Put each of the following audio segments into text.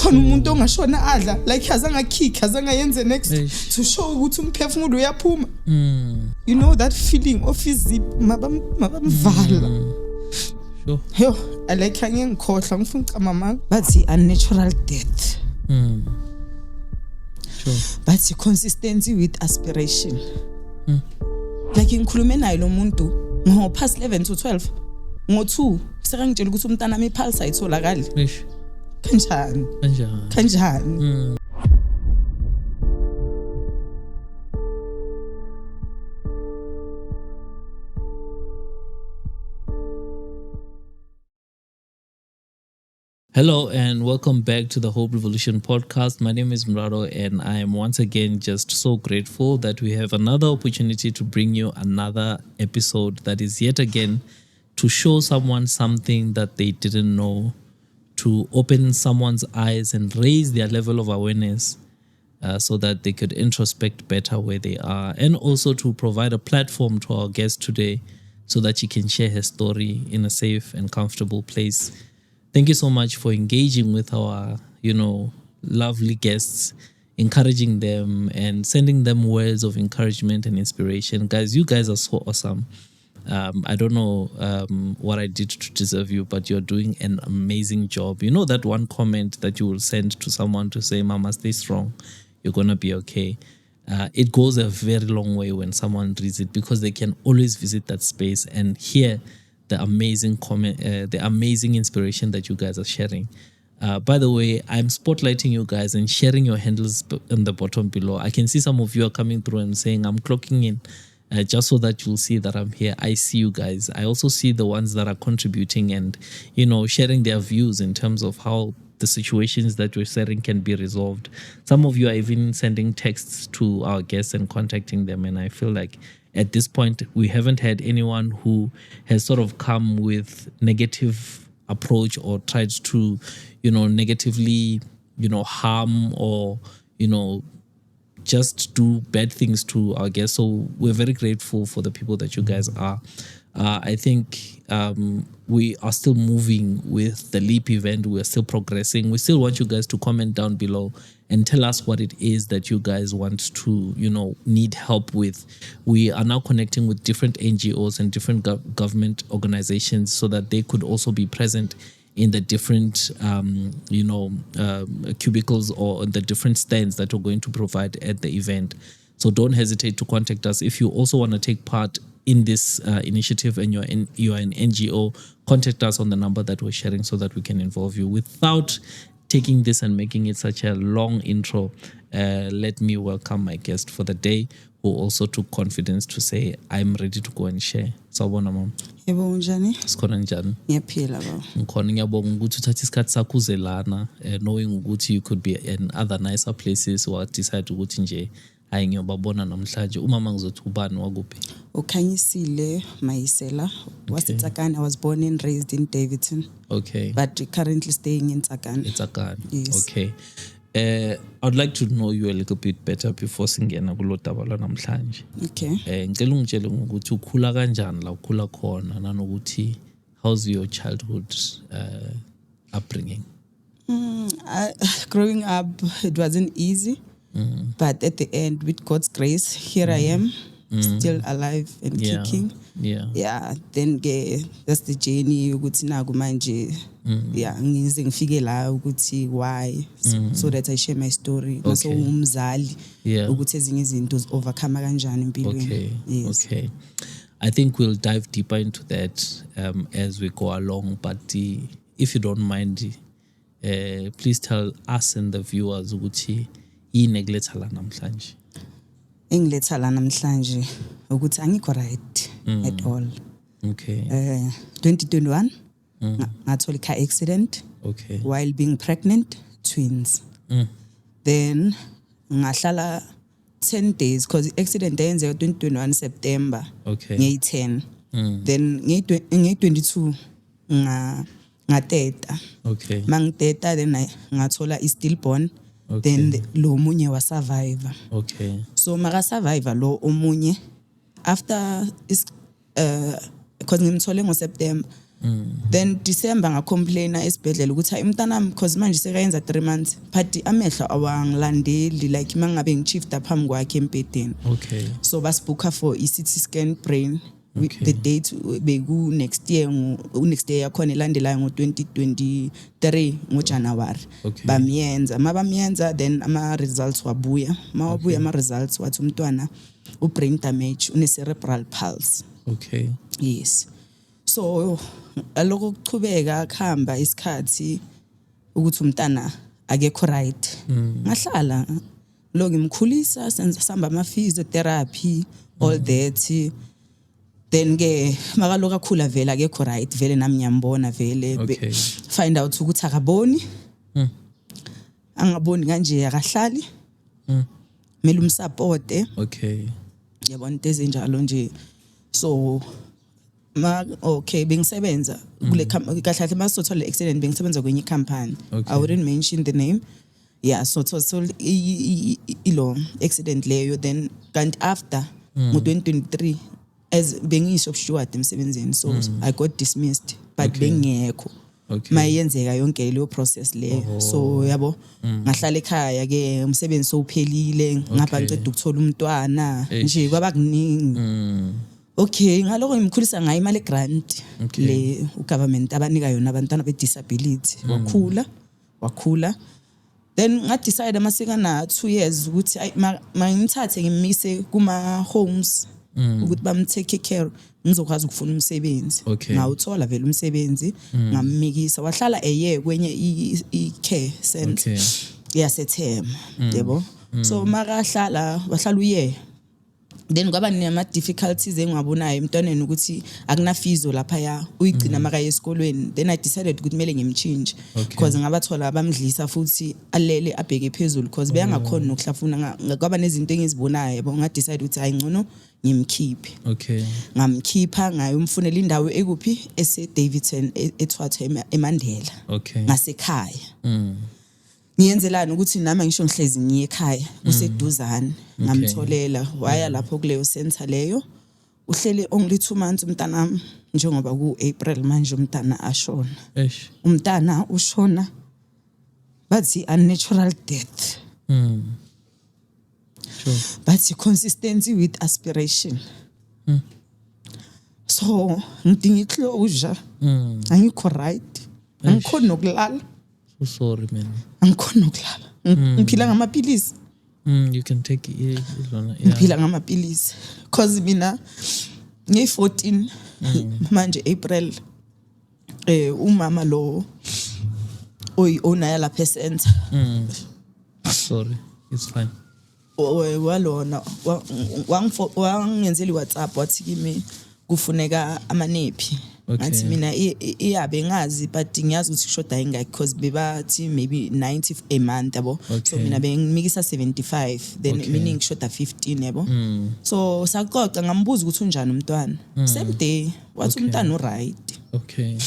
khona umuntu ongashona adla like azange kick azange yenze next to show ukuthi umphefumulo uyaphuma. You know that feeling of izip mabamvala. Sure. Yo, I like hanging ngikhohlwa ngifuna ucamama bathi unnatural death. Sure. But consistency with aspiration. Like ngikhulume naye lo muntu ngo past 11 to 12 ngo2 sekangitshela ukuthi umntana ami pulse ayitholakala. Kanjani. Hello and welcome back to the Hope Revolution podcast. My name is Mrado and I am once again just so grateful that we have another opportunity to bring you another episode that is yet again to show someone something that they didn't know, to open someone's eyes and raise their level of awareness so that they could introspect better where they are, and also to provide a platform to our guest today so that she can share her story in a safe and comfortable place. Thank you so much for engaging with our, lovely guests, encouraging them and sending them words of encouragement and inspiration. Guys, you guys are so awesome. I don't know what I did to deserve you, but you're doing an amazing job. You know that one comment that you will send to someone to say, Mama, stay strong. You're going to be okay. It goes a very long way when someone reads it, because they can always visit that space and hear the amazing comment, the amazing inspiration that you guys are sharing. By the way, I'm spotlighting you guys and sharing your handles in the bottom below. I can see some of you are coming through and saying, I'm clocking in, just so that you'll see that I'm here. I see you guys. I also see the ones that are contributing and, sharing their views in terms of how the situations that we're sharing can be resolved. Some of you are even sending texts to our guests and contacting them. And I feel like at this point, we haven't had anyone who has sort of come with negative approach or tried to, negatively, harm or, just do bad things to our guests. So we're very grateful for the people that you guys are. I think we are still moving with the LEAP event. We are still progressing. We still want you guys to comment down below and tell us what it is that you guys want to, need help with. We are now connecting with different NGOs and different government organizations so that they could also be present in the different, cubicles or the different stands that we're going to provide at the event. So don't hesitate to contact us. If you also want to take part in this initiative and you are an NGO, contact us on the number that we're sharing so that we can involve you. Without taking this and making it such a long intro, let me welcome my guest for the day, who also took confidence to say, I'm ready to go and share. Sawubona mama. Yebo njani? Sikhona njani? Ngiyaphila baba. Ngikhona ngiyabonga ukuthi uthatha isikhathi sakho uze lana, knowing ukuthi you could be in other nicer places, or decide ukuthi nje hayi ngiyobabona namhlanje. Umama ngizothi ubani wakuphi? Ukhanyisile Mayisela. WaseTsakani. I was born and raised in Davidson. Okay. But currently staying in Tsakani. Tsakani. Yes. Okay. I'd like to know you a little bit better before singena kulodaba la namhlanje. Okay. Ngicela ungitshele ukuthi ukhula kanjani la ukhula khona, nanokuthi how's your childhood upbringing? Growing up, it wasn't easy. But at the end, with God's grace, here I am, still alive and kicking. Yeah. Then that's the journey ukuthi naku manje. Yeah, ngize ngifike la ukuthi why, so that I share my story. Okay. So umzali ukuthi ezinye izinto overcome kanjani empilweni. Okay. Yes. Okay. I think we'll dive deeper into that as we go along. But if you don't mind, please tell us and the viewers ukuthi inegleta la namhlanje. Engiletha la namhlanje ukuthi angikho right at all. Okay. 2021 ngathola car accident. Okay. While being pregnant, twins. Then ngahlala 10 days because accident yenzeka 2021 September. Okay. Ngiyi-10. Then ngiyi-22 ngateta. Okay. Mangiteta then ngathola i-stillborn. Okay. Then lo munye wa survivor. Okay. So maka survivor lo omunye after is because ngimthole ngoSeptember Then December ngacomplaina esibhedlela ukuthi hayi umntanami because manje sekayenza 3 months but amehlo awangilandeli like mangabe ngishifta phambi kwakhe empedeni. Okay. So basibooka for i-CT scan brain. Okay. The date beku next year yakhona elandelayo ngo-2023 ngoJanuary. Okay. Bamyenza then ama results wabuya ama results wathi umntwana brain damage une-cerebral palsy. Okay. Yes. So aloko kuchubeka khamba isikhathi ukuthi umntana akekho right. Ngahlala lo ngimkhulisa senza samba ama physiotherapy all that. Then ke makaloka khula vele akekho right vele nami ngiyambona vele. Okay. Find out ukuthi akaboni. Angaboni kanje akahlali. Mele umsupporte. Okay. Yabona into ezinjalo nje. So okay bengisebenza kule kahle kahle masothola accident bengisebenza kwenye company. Okay. I wouldn't mention the name. Yeah, so ilo accident leyo then kanti after ngo-2023 as bengi-shop steward emsebenzini so I got dismissed but bengekho. Okay. Mayenzeka yonke leyo process leyo. So yabo ngahlala ekhaya ke umsebenzi sowuphelile ngapha ngiceda ukuthola umntwana nje kwaba kuningi. Okay ngaloko ngimkhulisa ngayo imali grant le ugovernment abanika yona abantwana be-disability. Wakhula then ngadecide amasika na 2 years ukuthi mangimthathe ngimise kuma homes ukuthi bamtake care ngizokwazi ukufuna umsebenzi. Ngawuthola vele umsebenzi ngammikisa wahlala kwenye i-care center yaseThema yebo. So wahlala uye then kwaba nema difficulties engiwabonayo emntwaneni ukuthi akuna fizo lapha ya uyigcina makaye esikolweni. Then I decided ukuthi kumele ngimchange because ngabathola abamdlisa futhi alele abheke phezulu because beyangakhona nokuhlafuna kwaba nezinto engizibonayo yabo ngadecide ukuthi hayi ngcono ngimkhiphe. Okay. Ngamkhipha ngayomfunela indawo ekuphi Davidson eThwatha eMandela. Okay. Ngasekhaya. Ngiyenzelana ukuthi nami ngisho ngihlezi ngiye ekhaya kuseduzane ngamtholela waya lapho kuleyo center leyo uhleli only 2 months umntanami njengoba ku-April manje umntana ashona. Umntana ushona bathi unnatural death. Sure. But consistency with aspiration. So ngidinga closure. Angikho right. Angikhona nokulala. So sorry man. Angikhona nokulala. Ngiphila ngamapilisi. You can take it. Ngiphila ngamapilisi cause mina ngi-14 manje April umama lo owner lapha center. Sorry, it's fine. Walona wangenzeli WhatsApp wathi kimi kufuneka amanephi. Ngathi mina iyabe ngazi but ngiyazi ukuthi kushoda ingaki because bebathi maybe 90 a month yabo. So mina bengimikisa 75 then meaning kushoda 15 yabo. So saxoxa ngambuza ukuthi unjani umntwana. Same day wathi umntwana uright. Okay.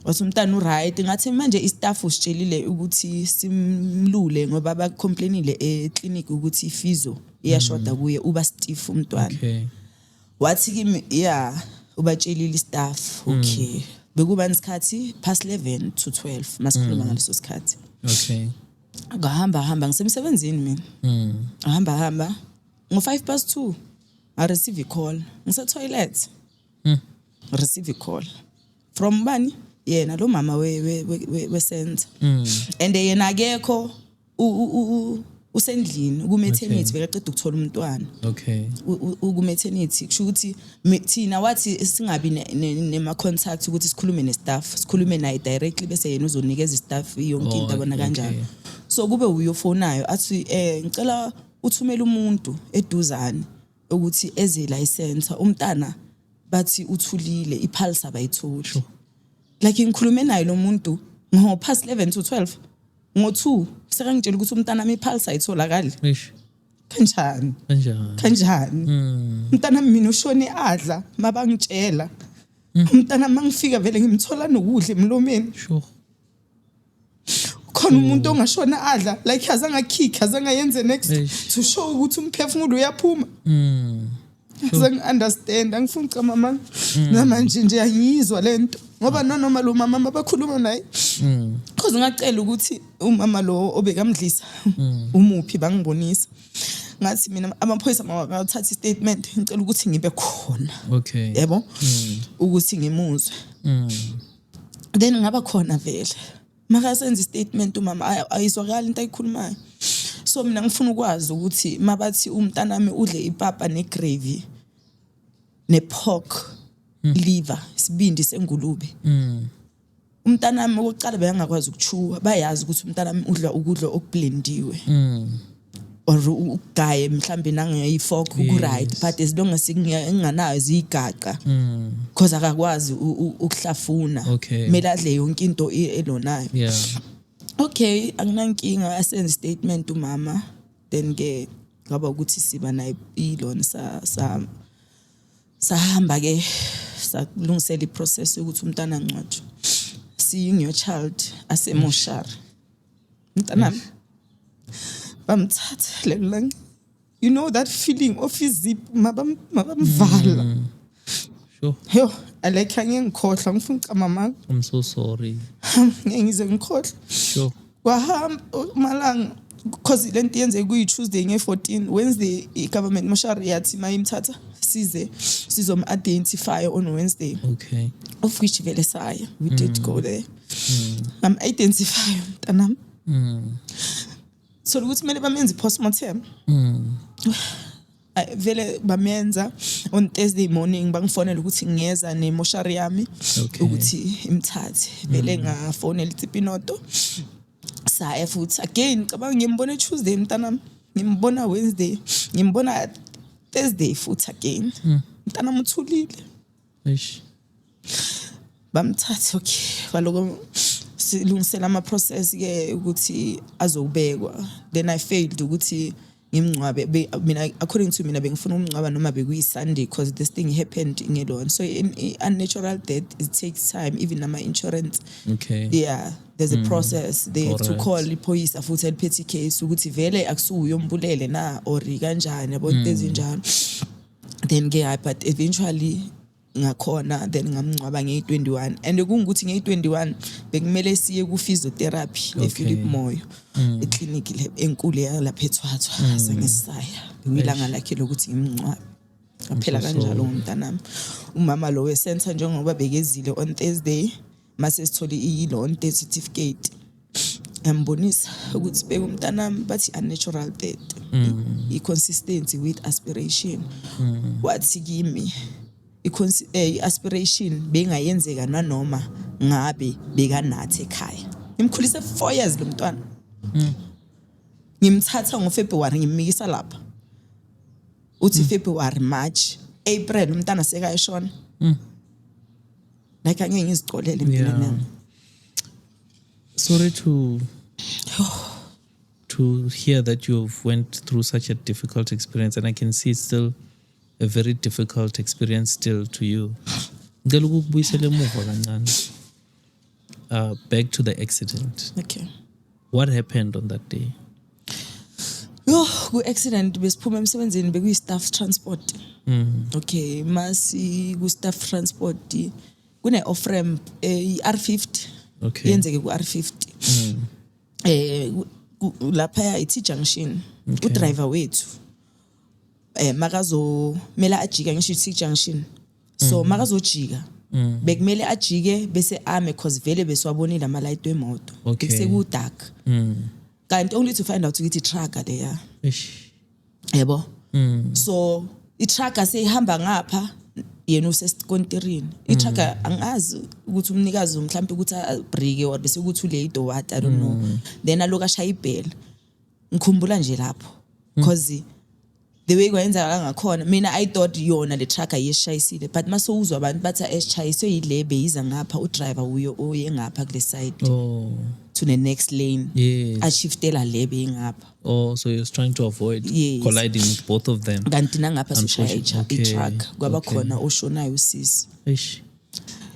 Wathi umntwana uright ngathi manje istaff usitshelile ukuthi simlule ngoba bacomplainile eclinic ukuthi ifizo iyashoda kuye uba stiff umntwana. Okay. Wathi kimi ubatshelile staff. Okay. Bekuba isikhathi past 11 to 12 masikhuluma ngaleso sikhathi. Okay. Ngahamba ngisemsebenzini mina. Hamba ngo-2:05 I receive a call. Ngise toilet. Receive a call from bani yena lo mama we center. And yena akekho usendlini ku maternity bekaqeda ukuthola umntwana. Okay. Ku maternity kusho ukuthi thina wathi singabi nema contact ukuthi sikhulume ne staff sikhulume naye directly bese yena uzonikeza staff yonke into abona kanjalo. So kube uyofonayo athi ngicela uthumele umuntu eduzane ukuthi eze license umntana bathi uthulile ipulse abayitholi. Like ngikhulume naye lo muntu ngo past 11 to 12 ngo2 sekangitshela ukuthi umntana ami ipulse ayitholakali. Kanjani umntana mina ushone adla mabangitshela umntana mangifika vele ngimthola nokudla emlomeni. Khona umuntu ongashona adla like azange akhikha azange yenze next to show ukuthi umphefumulo uyaphuma. Sengi-understand angifuni cha mama namanje nje angiyizwa lento ngoba noma lo mama abakhuluma naye cause ngacela ukuthi umama lo obekamdlisa umuphi bangibonisa ngathi mina amaphoyisa mawathatha istatement ngicela ukuthi ngibe khona okay yebo ukuthi ngimuzwe then ngaba khona vele makasenza istatement umama ayizwakala into ayikhulumayo so mina ngifuna ukwazi ukuthi mabathi umntanami udle ipapa negravy nepork liver isibindi sengulube umntanami oqala bayangakwazi ukuchuwa bayazi ukuthi umntanami udla ukudla okublendiwe or ugaye mhlambe nangeyifork ukuright but as long as nginganayo zigaqa because akakwazi ukuhlafuna mele adle yonke into elonayo okay anginankinga asenze statement umama then ke ngaba ukuthi siba nayo ilona sahamba ke salungisela iprocess ukuthi umntana ngcwatshe seeing your child asemoshari umntanami bamthatha lelanga you know that feeling of izip mabamvala sure yo alekha ngikhohlwa ngifuna mama I'm so sorry ngize ngikhohlwa sure wahamba malanga because lento yenze kuyi Tuesday nge14 Wednesday igovernment moshari yathi mayimthatha sizom identify on Wednesday okay of which vele saya we did go there identify mntanami so ukuthi mele bamenze postmortem vele bamenza on Thursday morning bangifonela ukuthi ngiyeza nemoshari yami ukuthi imthathe vele ngafonela iTsipinoto saya futhi again cabanga ngimbona Tuesday mntanami ngimbona Wednesday ngimbona Thursday futhi again mntanami uthulile eish bamthatha okay baloko silungisela ama process ke ukuthi azobekwa then I failed ukuthi ngimncwabe mina according to mina bengifuna umncwaba noma bekuyi Sunday because this thing happened ngelona so in unnatural death it takes time even ama insurance okay yeah there's a process they have to call ipolice futhi eliphethe case ukuthi vele akusuyombulele na or kanjani yabo into ezinjalo then ke but eventually ngakhona then ngamncwaba nge21 and kungukuthi nge21 bekumele siye ku physiotherapy ePhilip Moyo eclinic enkulu lapha eThwathwa sangesaya ngilanga lakhe lokuthi ngimncwabe ngaphela kanjalo ngomntanami umama lo wesenza njengoba bekezile on Thursday mase sithole iyilona death certificate ambonisa ukuthi beke umntanami bathi unnatural death i-consistency with aspiration wathi kimi aspiration bengayenzeka nanoma ngabe bekanathi ekhaya ngimkhulise 4 years lo mntwana ngimthatha ngoFebruary ngimikisa lapha uthi February March April umntana sekayishona like angeke ngizicolele empilweni yami sorry to hear that you've went through such a difficult experience and I can see it's still a very difficult experience still to you. Ngicela ukubuyisela emuva kancane. Back to the accident. Okay. What happened on that day? Ku accident besiphuma emsebenzini bekuyi staff transport. Okay, masi ku staff transport kune off ramp R50. Okay. Yenzeke ku R50. Lapha ithi junction. U driver wethu makazo mela ajika ngisho ithi junction so makazojika bekumele ajike bese ame cause vele beswabonile ama light wemoto bese dark kanti only to find out ukuthi trucker there yebo so itrucker seyihamba ngapha yena usesikontirini itrucker angazi ukuthi umnikazi mhlawumbe ukuthi break or bese ukuthi ulate or what I don't know then aloka shaya ibhela ngikhumbula nje lapho cause the way kwenza ngakhona mina I thought yona le trucker yeshayisile but maso uzwa abantu bathi eshayiswe yilebe iza ngapha u driver uyo oye ngapha kule side to the next lane ashiftela lebe ngapha so he was trying to avoid colliding with both of them kanti nangapha soshaya i-truck kwaba khona oshonayo usisi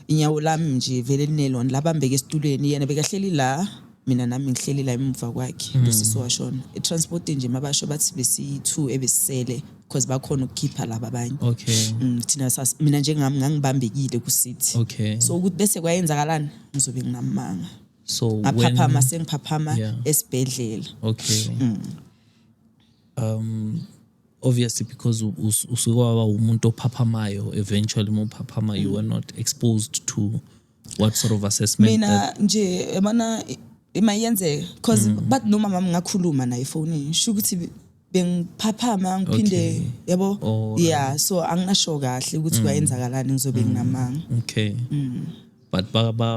inyawo lami nje vele linelona labambeke esitulweni yena bekahleli la mina nami ngihleli la emuva kwakhe losisi washona transport nje mabasho bathi besi2 ebesisele because bakhona ukukhipha laba abanye okay thina mina njengami ngangibambekile ku seat okay so ukuthi bese kwayenzakalani ngizobe nginamanga so ngaphaphama sengiphaphama esibhedlela okay obviously because usukwaba umuntu ophaphamayo eventually mophaphama you were not exposed to what sort of assessment mina nje ebona imayenze because but noma mama ngakhuluma naye phone sho ukuthi bengiphaphama ngiphinde yabo yeah so anginasho kahle ukuthi kwayenzakalani ngizobe nginamanga okay but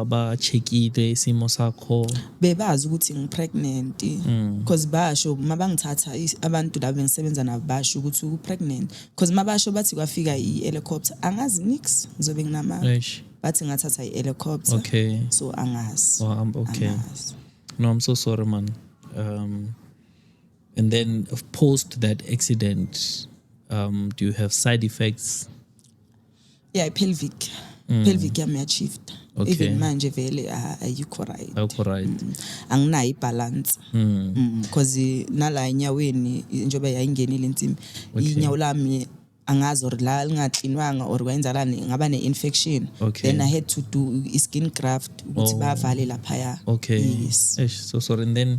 ba checkile isimo sakho bebazi ukuthi ngipregnant because basho mabangithatha abantu labo bengisebenza nabo basho ukuthi upregnant because mabasho bathi kwafika ihelicopter angazi nix ngizobe nginamanga bathi ngathatha ihelicopter okay so angazi okay no I'm so sorry man and then post that accident do you have side effects pelvic yami achieved okay. Even manje vele ayikho right anginayo ibalance because nala enyaweni njoba yayingenile insimbi inyawo lami angazi or la lingaclinwanga or kwenzalani ngaba ne-infection then I had to do skin graft ukuthi bavale lapha yes so sorry and then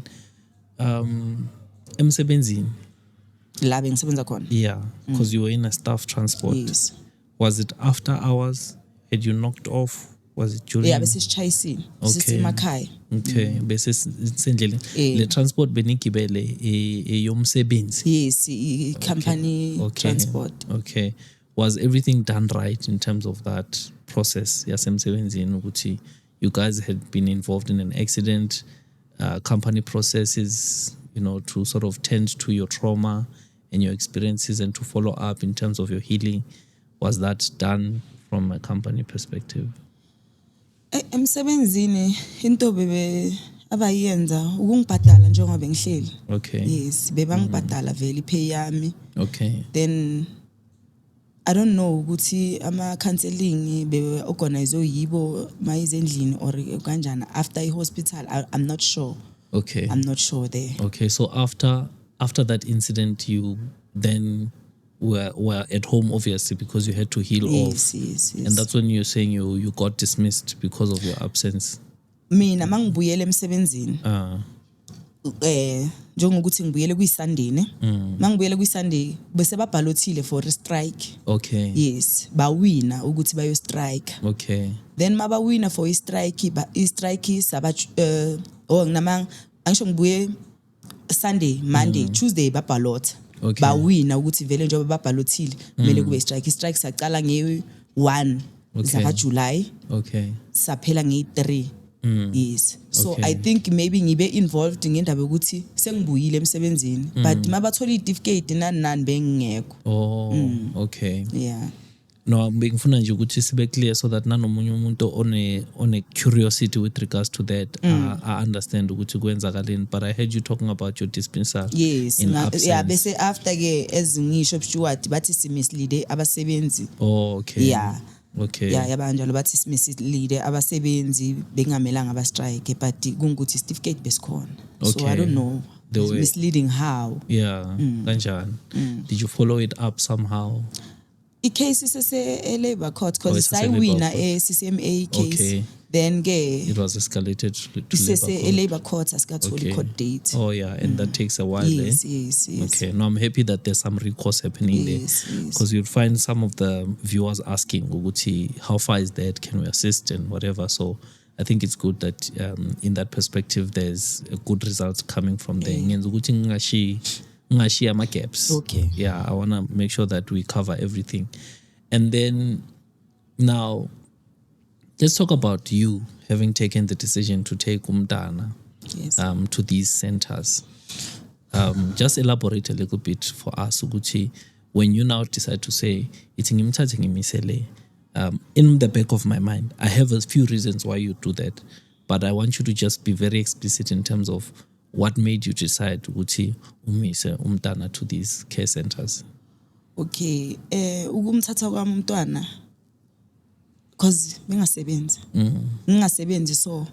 emsebenzini la bengisebenza khona because you were in a staff transport yes was it after hours had you knocked off was it during bese sichayisini sisemakhaya bese sendleleni le transport benigibele eyomsebenzi yes company transport okay was everything done right in terms of that process yasemsebenzini ukuthi you guys had been involved in an accident company processes to sort of tend to your trauma and your experiences and to follow up in terms of your healing was that done from a company perspective emsebenzini into bebe abayenza ukungibhadala njengoba bengihleli yes bebangibhadala vele ipay yami then I don't know ukuthi ama counseling be organize yibo mayizendlini or kanjani after hospital I'm not sure I'm not sure there so after that incident you then were at home obviously because you had to heal off yes and that's when you're saying you got dismissed because of your absence mina mangibuyele emsebenzini njengokuthi ngibuyele kuyiSunday mangibuyele kuyiSunday bese babhalothile for a strike yes bawina ukuthi bayo strike then mabawina for i-strike nginamanga angisho ngibuye Sunday Monday Tuesday babhalotha bawina ukuthi vele njengoba babhalothile kumele kube i-strike saqala nge-1 zaka July saphela nge-3 yes so I think maybe ngibe involved ngendaba ukuthi sengibuyile emsebenzini but mabathola i-certificate nani bengingekho no bengifuna nje ukuthi sibe clear so that nanomunye umuntu on a curiosity with regards to that I understand ukuthi kwenzakaleni but I heard you talking about your dismissal yes bese after ke ezingisho Stewart bathi simislead abasebenzi yabanjalo bathi simislead abasebenzi bengamelanga aba strike but kungukuthi certificate besikhona so I don't know misleading how kanjani did you follow it up somehow i-case sese labor court because sayina CCMA case then it was escalated to labor court asikatholi court date and that takes a while yes no I'm happy that there's some recourse happening there because you'll find some of the viewers asking ukuthi how far is that, can we assist and whatever, so I think it's good that in that perspective there's a good result coming from there ngenza ukuthi ngashiya ama gaps I want to make sure that we cover everything. And then now let's talk about you having taken the decision to take umntana to these centers. Just elaborate a little bit for us ukuthi when you now decide to say ithi ngimthathe ngimisele in the back of my mind I have a few reasons why you do that, but I want you to just be very explicit in terms of what made you decide ukuthi umise umntana to these care centers. Ukumthatha kwami umntwana because ngingasebenzi so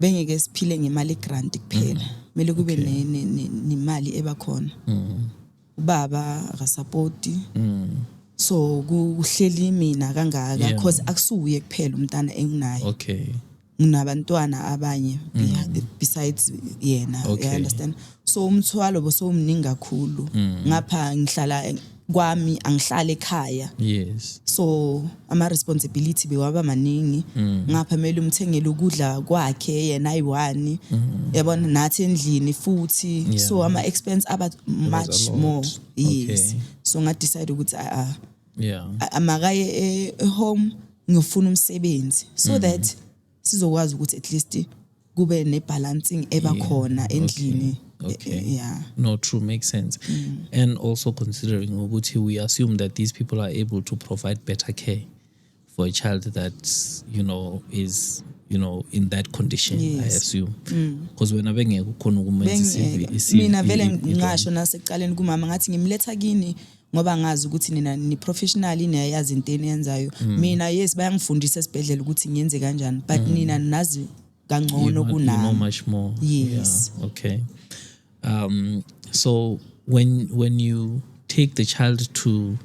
bengeke siphile ngemali grant kuphela kumele kube nemali ebakhona ubaba akasupport so kuhleli mina kangaka because akusuye kuphela umntana enginayo nginabantwana abanye besides yena you understand so umthwalo bosomningi kakhulu ngapha ngihlala kwami angihlale ekhaya so ama responsibility bewaba maningi ngapha kumele umthengele ukudla kwakhe yena ayi1 yabona nathi endlini futhi so ama expense aba much more so nga decide ukuthi amakaye home ngifuna umsebenzi so that sizokwazi ukuthi at least kube ne balancing ebakhona endlini. No, true, makes sense. And also considering ukuthi we assume that these people are able to provide better care for a child that is in that condition, I assume, because wena bengeke khona ukumenza mina vele ngisho nasekuqaleni kumama ngathi ngimletha kini ngoba ngazi ukuthi nina ni professional niyayazi into eniyenzayo mina yes bayangifundisa esibhedlela ukuthi ngiyenze kanjani but nina nazi kangcono kunami. You know much more. Yes. Yeah. Okay. So when you take the child to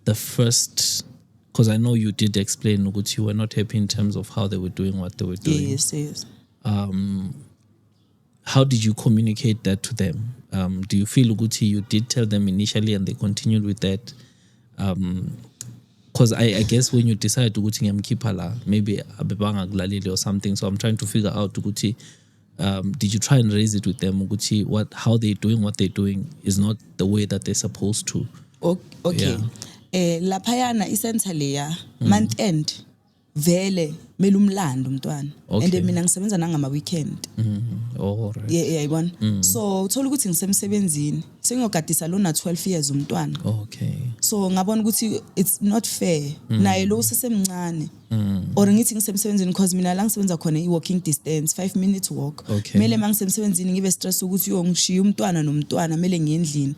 the first, because I know you did explain ukuthi you were not happy in terms of how they were doing what they were doing. Yes. How did you communicate that to them? Do you feel ukuthi you did tell them initially and they continued with that? Because I guess when you decide ukuthi ngiyamkhipha la maybe abebangakulaleli or something, so I'm trying to figure out ukuthi did you try and raise it with them ukuthi how they're doing what they're doing is not the way that they're supposed to? Okay. Laphayana isentha leya month end vele mele umlando umntwana and mina ngisebenza nangama weekend. Alright. Yayibona. So uthola ukuthi ngisemsebenzini sengiyogadisa lona 12 years umntwana. Okay. So ngabona ukuthi it's not fair naye lo sesemncane or ngithi ngisemsebenzini because mina la ngisebenza khona i-walking distance 5 minutes walk mele mangisemsebenzini ngibe stress ukuthi uyongishiya umntwana nomntwana mele ngiendlini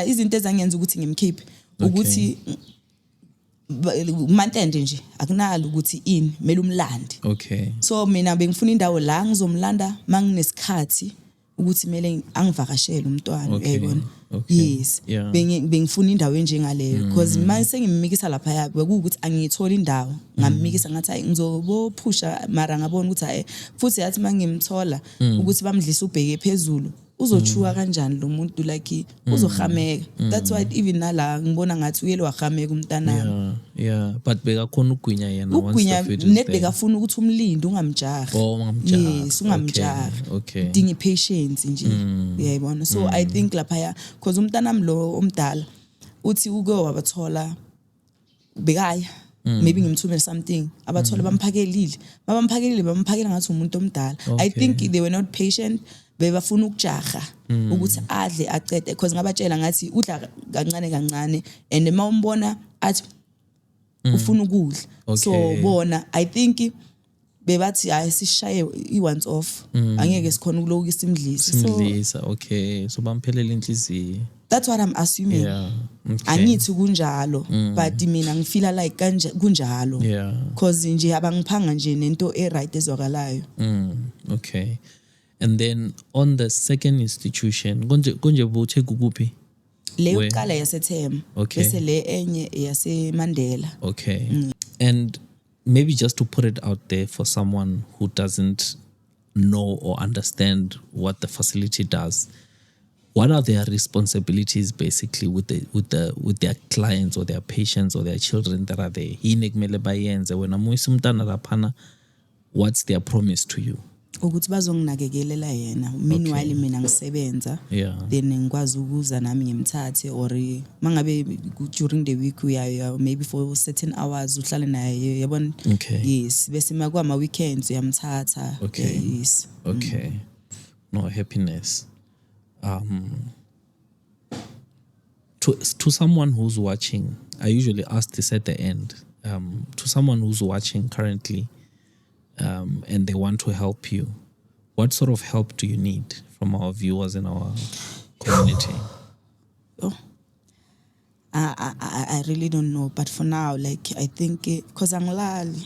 izinto ezangenza ukuthi ngimkhiphe ukuthi mantende nje akunalo ukuthi ini mele umlandi. So mina bengifuna indawo la ngizomlanda manginesikhathi ukuthi mele angivakashele umntwana uyayibona. Yes. Bengifuna indawo enjengaleyo because manje sengimikisa lapha yabe ukuthi angithola indawo ngamikisa ngathi hayi ngizobophusha mara ngabona ukuthi hayi futhi yathi mangimthola ukuthi bamdlisa ubheke phezulu uzochuka kanjani lo muntu like uzohameka. That's why even nala ngibona ngathi uyele wahameka umntana. But bekakhona ukugwinya yena once the food is net bekafuna ukuthi umlinde ungamjaha. Yes, ungamjaha. Dingi patience nje. Uyayibona. So I think lapha because umntana lo omdala uthi uke wabathola bekaya maybe ngimthumele something abathola bamphakelile bamphakela ngathi umuntu omdala. I think they were not patient. Bebafuna ukujaha ukuthi adle aqede because ngabatshela ngathi udla kancane and mawumbona athi ufuna ukudla so bona I think bebathi ayisishaye i-once off angeke sikhona ukuloku simdlisa so bamphelela inhliziyo. That's what I'm assuming. Angithi kunjalo but mina ngifila like kunjalo because nje abangiphanga nje nento right ezwakalayo. Okay. And then on the second institution, konje buthe kuphi? Le uqala yaseThem bese le enye yase Mandela. And maybe just to put it out there for someone who doesn't know or understand what the facility does, what are their responsibilities basically with their clients or their patients or their children that are there? What's their promise to you? Ukuthi bazonginakekelela yena meanwhile mina ngisebenza then ngikwazi ukuza nami ngimthathe or mangabe during the week uya maybe for certain hours uhlale naye yabona. Yes bese makwama weekends uyamthatha. Yes. No, happiness. To someone who's watching, I usually ask this at the end, to someone who's watching currently and they want to help you, what sort of help do you need from our viewers in our community? I really don't know, but for now, like I think because angilali,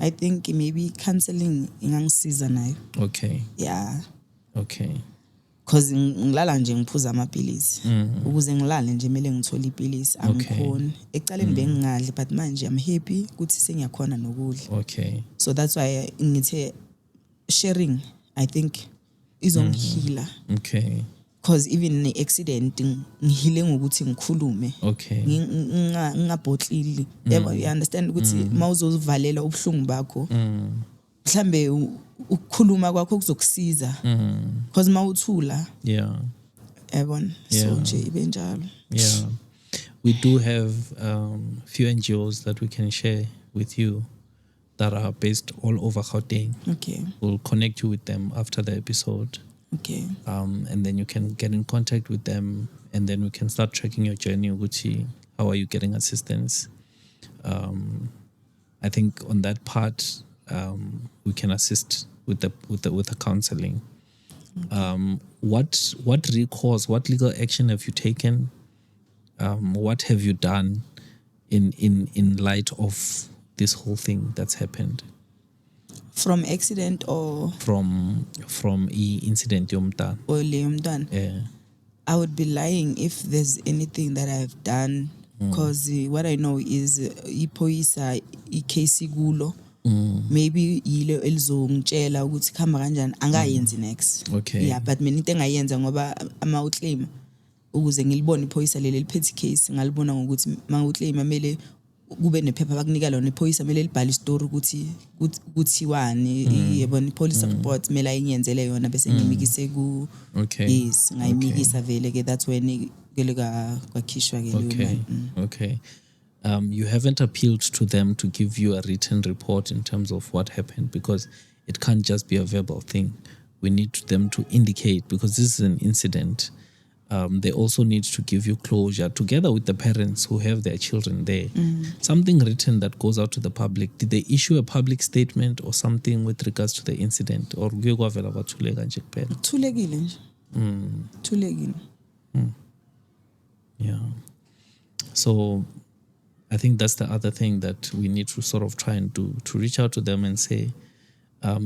I think maybe counseling ingangisiza nayo. Okay. Yeah. Okay. Because ngilala nje ngiphuza amapilisi ukuze ngilale nje kumele ngithole ipilisi angikhoni ekucaleni bengingadli but manje I'm happy ukuthi sengiyakhona nokudla. Okay. So that's why ngithe sharing I think izongihila. Okay. Because even in accident ngihile ngokuthi ngikhulume. Okay. Ngingabhotlili. You understand ukuthi mawuzovalela ubuhlungu bakho mhlambe ukukhuluma kwakho kuzokusiza because mawuthula yabona so nje ibe njalo. Yeah, we do have few NGOs that we can share with you that are based all over Gauteng. Okay, we'll connect you with them after the episode. Okay. And then you can get in contact with them and then we can start tracking your journey. Uguchi, how are you getting assistance? I think on that part we can assist with the counseling. What recourse, what legal action have you taken? What have you done in light of this whole thing that's happened? From accident or from incident yomntana? Or yomntana? Yeah. I would be lying if there's anything that I've done because what I know is ipoisa ikesi gulo. Maybe yile elizongitshela ukuthi khamba kanjani angayenzi next. Okay. Yeah, but mina into engayenza ngoba ama uclaim ukuze ngilibone iphoyisa leli liphethe case ngalibona ngokuthi mangiclaim amele kube nephepha bakunika lona iphoyisa mele libhale istory ukuthi wani yabona police report mele ayenzele yona bese ngimikise ku. Okay. Yes, ngayimikisa vele ke that's when keleka kwakhishwa ke leyo. Okay. You haven't appealed to them to give you a written report in terms of what happened because it can't just be a verbal thing. We need them to indicate because this is an incident. They also need to give you closure together with the parents who have their children there. Something written that goes out to the public. Did they issue a public statement or something with regards to the incident? Or yeah. So I think that's the other thing that we need to sort of try and do, to reach out to them and say,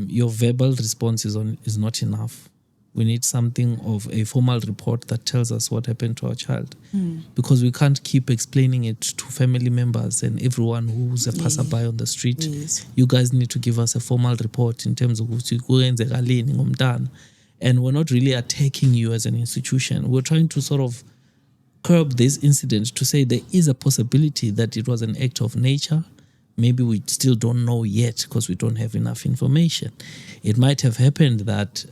your verbal response is not enough. We need something of a formal report that tells us what happened to our child. Because we can't keep explaining it to family members and everyone who's a passerby on the street. Yes. You guys need to give us a formal report in terms of and we're not really attacking you as an institution. We're trying to sort of curb this incident to say there is a possibility that it was an act of nature. Maybe we still don't know yet because we don't have enough information. It might have happened that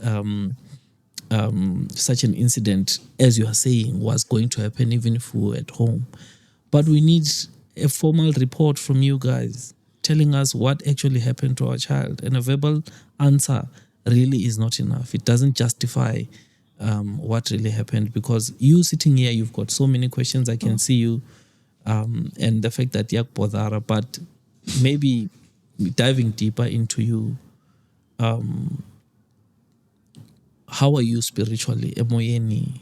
such an incident, as you are saying, was going to happen even if we were at home. But we need a formal report from you guys telling us what actually happened to our child. And a verbal answer really is not enough. It doesn't justify what really happened because you sitting here, you've got so many questions. I can see you. And the fact that yak bodara, but maybe diving deeper into you, how are you spiritually? Emoyeni?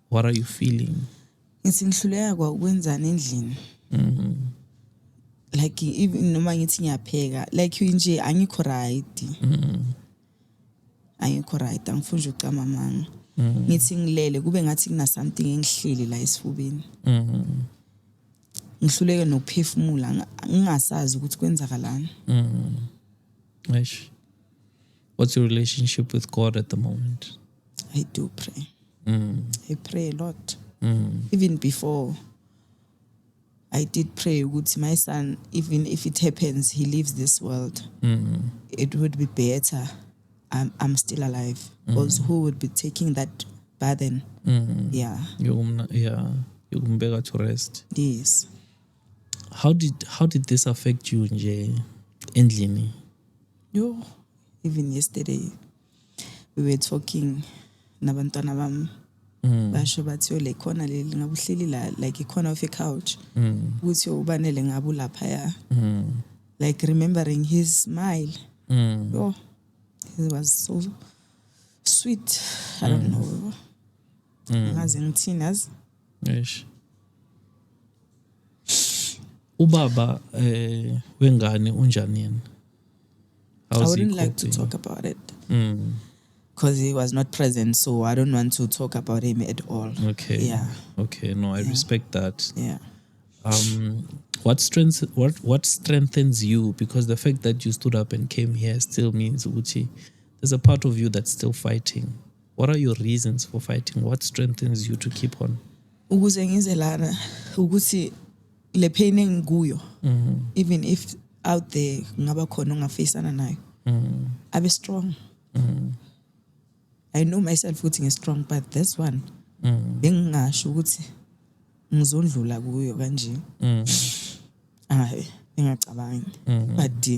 What are you feeling? Ngihluleka kwakwenzana endlini. Like even noma ngithi ngiyapheka, like nje angikho right. Angikho right, angifuni nje ucama manga. Ngithi ngilele kube ngathi kuna something engihleli la esifubeni. Ngihluleke nokuphefumula, ngingasazi ukuthi kwenzakalani. Aish. What's your relationship with God at the moment? I do pray. I pray a lot. Even before, I did pray with my son, even if it happens, he leaves this world, it would be better. I'm still alive. Because who would be taking that burden? Yeah. You can beg to rest. Yes. How did this affect you, Nje? Endlini? Yo. Even yesterday, we were talking nabantwana bam. Basho bathi le khona leli ngabuhleli la like ikhona off a couch. Ukuthi ubanele ngabu lapha ya. Like remembering his smile. Oh, it was so sweet. I don't know. Ngaze ngithini yazi. Yes. Ubaba wengane unjani yena? I wouldn't like to talk about it. Because he was not present, so I don't want to talk about him at all. Okay. Yeah. Okay. No, I respect that. Yeah. What strengthens you? Because the fact that you stood up and came here still means Uchi, there's a part of you that's still fighting. What are your reasons for fighting? What strengthens you to keep on? Ukuze ngize lana ukuthi le pain engikuyo, even if out there ngaba khona ongafacana nayo, abe strong. I know myself ukuthi ngi-strong, but this one bengingasho ukuthi ngizondlula kuyo kanje. Engacabangi. But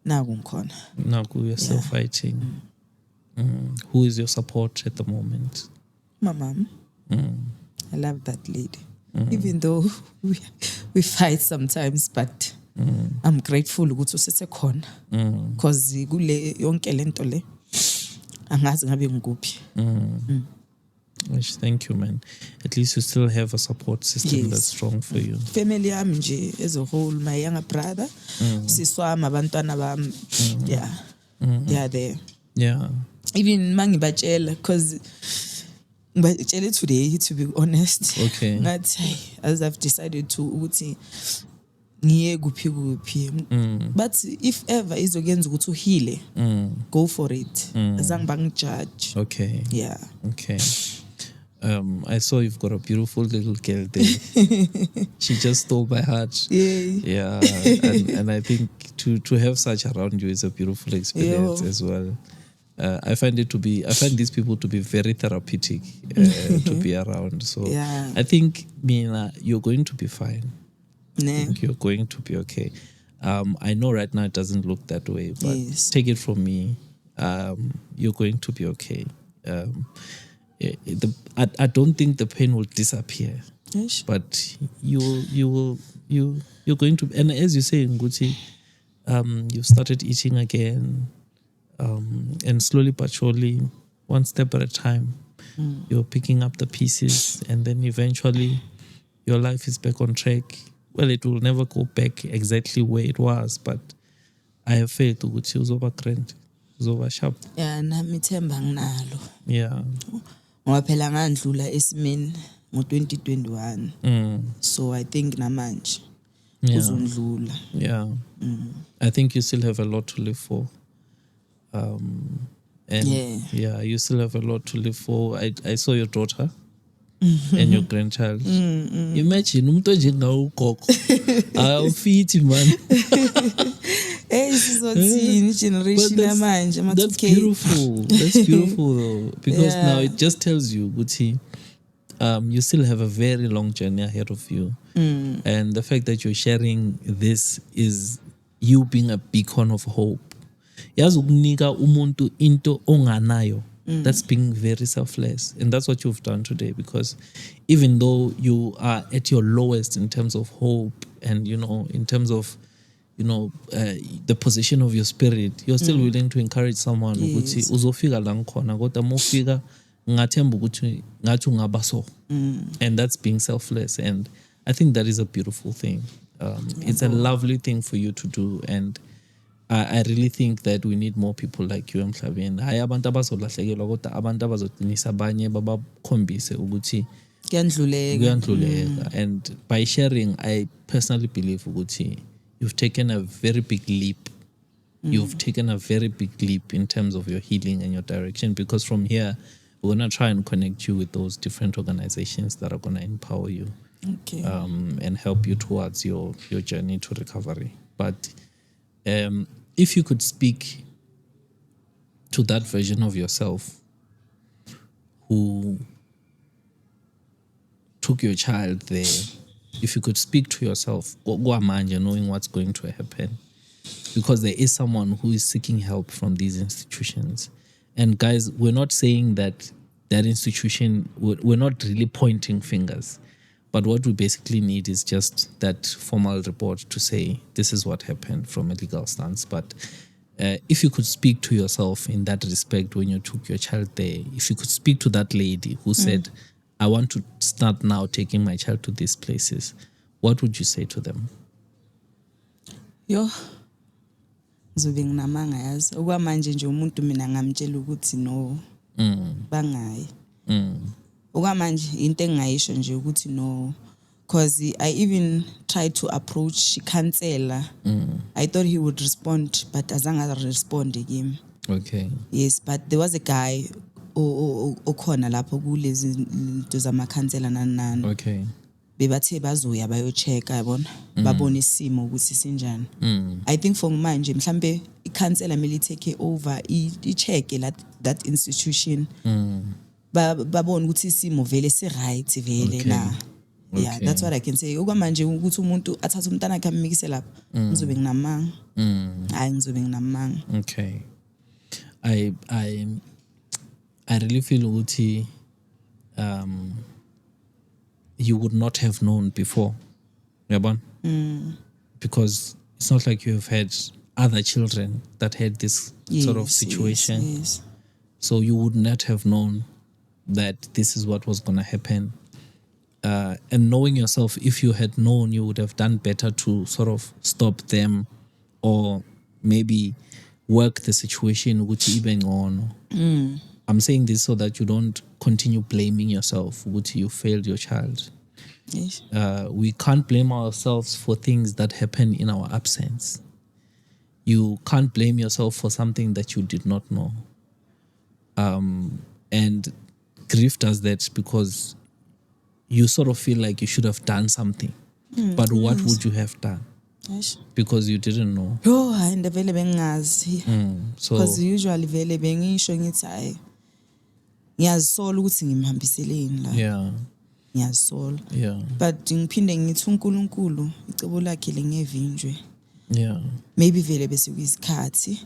naku ngikhona. Naku you're still fighting. Who is your support at the moment? My mom. I love that lady. Even though we fight sometimes, but I'm grateful ukuthi usesekhona. Because kule yonke lento le angazi ngabe ngikuphi. Thank you, man. At least you still have a support system that's strong for you. Family yami nje as a whole, my younger brother, siswami, abantwana bami, they are there. Yeah. Even mangibatshela, because ngibatshele today, to be honest. Okay. Ngathi, as I've decided to ukuthi ngiye kuphi. But if ever izogenza ukuthi uhile, go for it. Azange bangijudge. Okay. Yeah. Okay. I saw you've got a beautiful little girl there. She just stole my heart. Yeah. And I think to have such around you is a beautiful experience as well. I find these people to be very therapeutic to be around. So I think, Mina, you're going to be fine. I think you're going to be okay. I know right now it doesn't look that way, but take it from me. You're going to be okay. I don't think the pain will disappear, but you're going to. And as you say, Nguti, you've started eating again, and slowly but surely, one step at a time, you're picking up the pieces, and then eventually, your life is back on track. Well, it will never go back exactly where it was, but I have faith ukuthi uzoba grand, uzoba sharp. Yeah, nami ithemba nginalo. Yeah. Ngoba phela ngandlula esimeni ngo-2021. So I think namanje uzondlula. Yeah. I think you still have a lot to live for. And you still have a lot to live for. I saw your daughter and your grandchild. Imagine umuntu njengawo ugogo. Awufiti man. Generation that's beautiful. That's beautiful though, because now it just tells you, Guti, you still have a very long journey ahead of you, and the fact that you're sharing this is you being a beacon of hope. Yazi ukunika umuntu into onganayo. That's being very selfless, and that's what you've done today. Because even though you are at your lowest in terms of hope, and in terms of the position of your spirit, you're still willing to encourage someone ukuthi uzofika la ngikhona kodwa mofika ngathemba ukuthi ngathi ungaba so. And that's being selfless, and I think that is a beautiful thing. It's a lovely thing for you to do, and I really think that we need more people like you emhlabeni. Hayi abantu abazolahlekelwa kodwa abantu abazoqinisa abanye babakhombise ukuthi kuyandluleka. And by sharing, I personally believe ukuthi you've taken a very big leap. You've taken a very big leap in terms of your healing and your direction, because from here, we're going to try and connect you with those different organizations that are going to empower you and help you towards your journey to recovery. But if you could speak to that version of yourself who took your child there, if you could speak to yourself, knowing what's going to happen, because there is someone who is seeking help from these institutions. And guys, we're not saying that institution, we're not really pointing fingers, but what we basically need is just that formal report to say this is what happened from a legal stance. But if you could speak to yourself in that respect when you took your child there, if you could speak to that lady who said, I want to start now taking my child to these places, what would you say to them? Yo, ngizobe nginamanga yazi. Okwamanje nje umuntu mina ngamtshela ukuthi no. Bangayi. Okwamanje into engayisho nje ukuthi no. Because I even tried to approach counselor. I thought he would respond, but azange respond again. Okay. Yes, but there was a guy okhona lapho kulezi into zamakhansela nanani. Okay. Bebathe bazoya bayochecka yabona babona isimo ukuthi sinjani. I think for manje mhlambe ikhansela mele take over I-check that institution. Babona ukuthi isimo vele si right vele na. Yeah, that's what I can say. Okwamanje ukuthi umuntu athathe umntana akhe amikise lapha ngizobe nginamanga. Hayi ngizobe nginamanga. Okay. I really feel ukuthi you would not have known before. Yabon? Because it's not like you have had other children that had this sort of situation. Yes. So you would not have known that this is what was going to happen. And knowing yourself, if you had known, you would have done better to sort of stop them or maybe work the situation which even on. I'm saying this so that you don't continue blaming yourself which you failed your child. Yes. We can't blame ourselves for things that happen in our absence. You can't blame yourself for something that you did not know. And grief does that because you sort of feel like you should have done something. But what would you have done? Yes. Because you didn't know. Yo, hayi ndevele bengazi. So because usually vele bengisho ngithi hayi ngiyazisola ukuthi ngimhambiseleni la. Yeah. Ngiyazisola. Yeah. But ngiphinde ngithi uNkulunkulu icebo lakhe lingevinjwe. Yeah. Maybe vele bese kuyisikhathi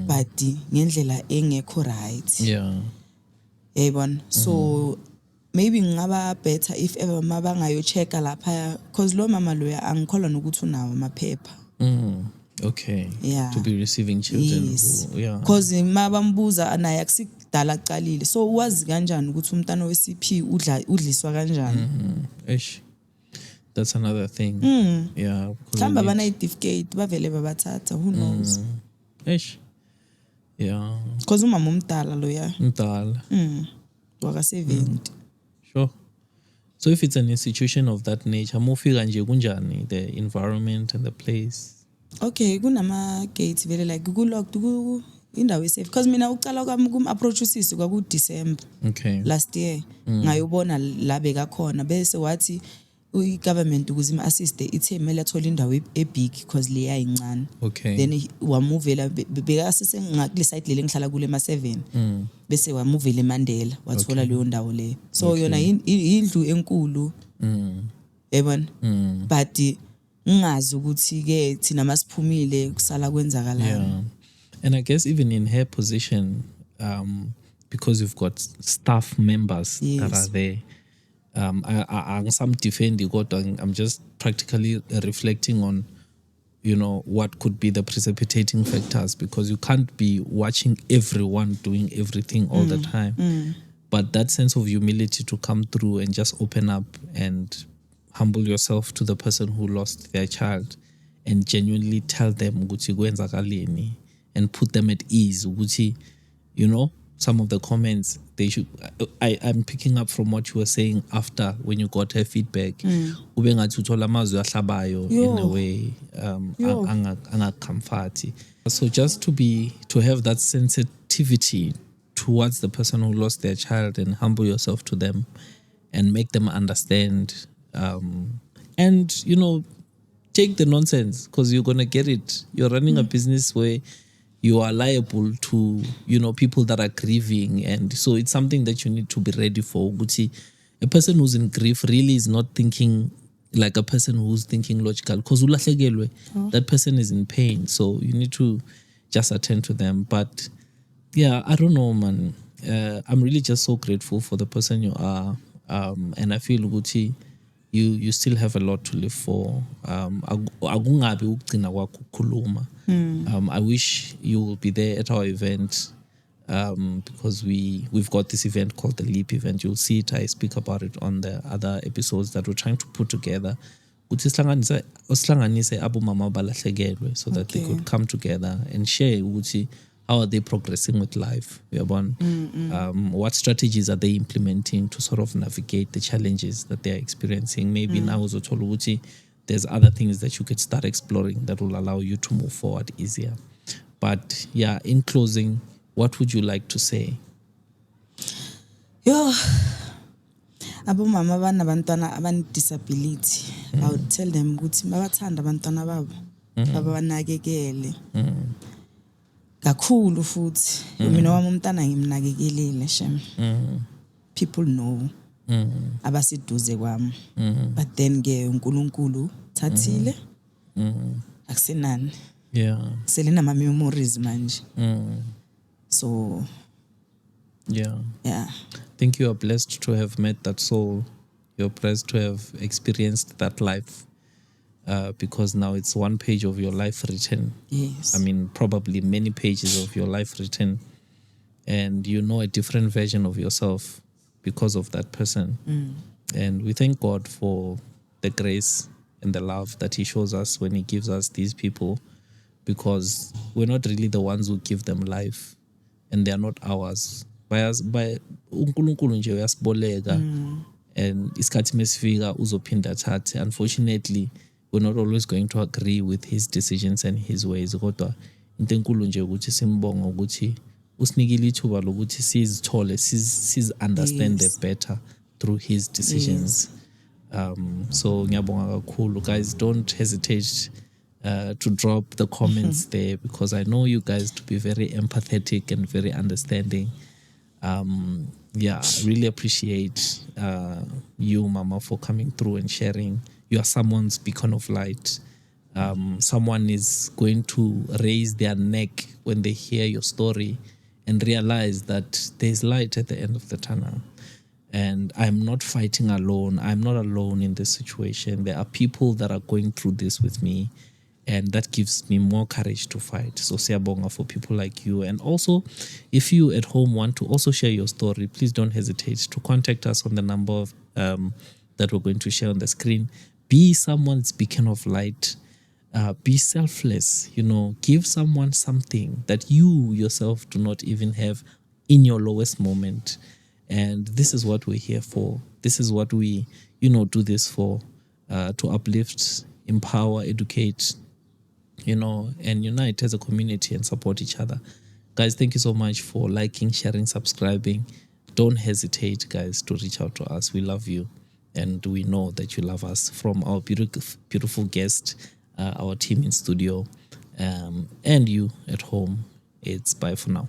but ngendlela engekho right. Yeah. Yabona. So maybe ngaba better if ever mabangayochecka lapha because lo mama loya angikholwa nokuthi unawo amaphepha. Okay. Yeah. To be receiving children. Yes. Yeah. Because mabambuza naye akusikudala aqalile. So wazi kanjani ukuthi umntana we-CP udliswa kanjani? Ish. That's another thing. Yeah. Mhlawumbe bana certificate bavele babathatha, who knows? Ish. Yeah. Because umama umdala loya. Mdala. Waka 70. Sure. So if it's an institution of that nature, mufika nje kunjani the environment and the place? Okay, kunama gates vele like ku-locked indawo safe because mina uqala kwami kum-approach usisi kwaku December last year ngayobona la bekakhona bese wathi i-government ukuze im-assiste ithe kumele athole indawo ebig because leya yincane. Then wamuvela bekasesengakule site lele ngihlala kule ma7 bese wamuvela eMandela wathola leyo ndawo leyo. So yona indlu enkulu yabona but ngazi ukuthi ke thina masiphumile kusala kwenzakalana. Yeah. And I guess even in her position because you've got staff members that are there I'm some defending God. I'm just practically reflecting on what could be the precipitating factors because you can't be watching everyone doing everything all the time. But that sense of humility to come through and just open up and humble yourself to the person who lost their child and genuinely tell them ukuthi kwenzakaleni and put them at ease ukuthi some of the comments they should I'm picking up from what you were saying after when you got her feedback ube ngathi uthola amazwi ahlabayo in a way angacomforti. So just to have that sensitivity towards the person who lost their child and humble yourself to them and make them understand and take the nonsense because you're gonna get it. You're running a business where you are liable to people that are grieving, and so it's something that you need to be ready for. A person who's in grief really is not thinking like a person who's thinking logical because that person is in pain, so you need to just attend to them. But yeah, I don't know, man. I'm really just so grateful for the person you are, and I feel Gucci, you still have a lot to live for. I wish you will be there at our event because we've got this event called the Leap event. You'll see it. I speak about it on the other episodes that we're trying to put together ukuthi sihlanganise abo mama balahlekelwe so that they could come together and share ukuthi how are they progressing with life, what strategies are they implementing to sort of navigate the challenges that they are experiencing. Maybe now uzothola ukuthi there's other things that you could start exploring that will allow you to move forward easier. But yeah, in closing, what would you like to say? Abomama abanabantwana abane-disability, I would tell them ukuthi mabathanda abantwana babo babanakekele kakhulu futhi. Mina wami umntana ngimnakekelile shem. People know abaseduze kwami, but then ke uNkulunkulu thathile akusenani. Selena ma memories manje. So yeah, I think you are blessed to have met that soul. You're blessed to have experienced that life, because now it's one page of your life written. Yes. I mean, probably many pages of your life written, and you know a different version of yourself because of that person. And we thank God for the grace and the love that He shows us when He gives us these people, because we're not really the ones who give them life, and they are not ours. By uNkulunkulu nje uyasiboleka, and isikhathi mesifika uzophinda thathe. Unfortunately, we're not always going to agree with His decisions and His ways. Kodwa into enkulu nje ukuthi simbonga ukuthi usinikile ithuba lokuthi sizithole, understand it better through His decisions. So ngiyabonga kakhulu. Guys, don't hesitate to drop the comments there, because I know you guys to be very empathetic and very understanding. I really appreciate you, Mama, for coming through and sharing. You are someone's beacon of light. Someone is going to raise their neck when they hear your story and realize that there's light at the end of the tunnel. And I'm not fighting alone. I'm not alone in this situation. There are people that are going through this with me, and that gives me more courage to fight. So siyabonga for people like you. And also, if you at home want to also share your story, please don't hesitate to contact us on the number of, that we're going to share on the screen. Be someone's beacon of light. Be selfless. Give someone something that you yourself do not even have in your lowest moment. And this is what we're here for. This is what we, do this for, to uplift, empower, educate, and unite as a community and support each other. Guys, thank you so much for liking, sharing, subscribing. Don't hesitate, guys, to reach out to us. We love you, and we know that you love us. From our beautiful guest, our team in studio, and you at home, it's bye for now.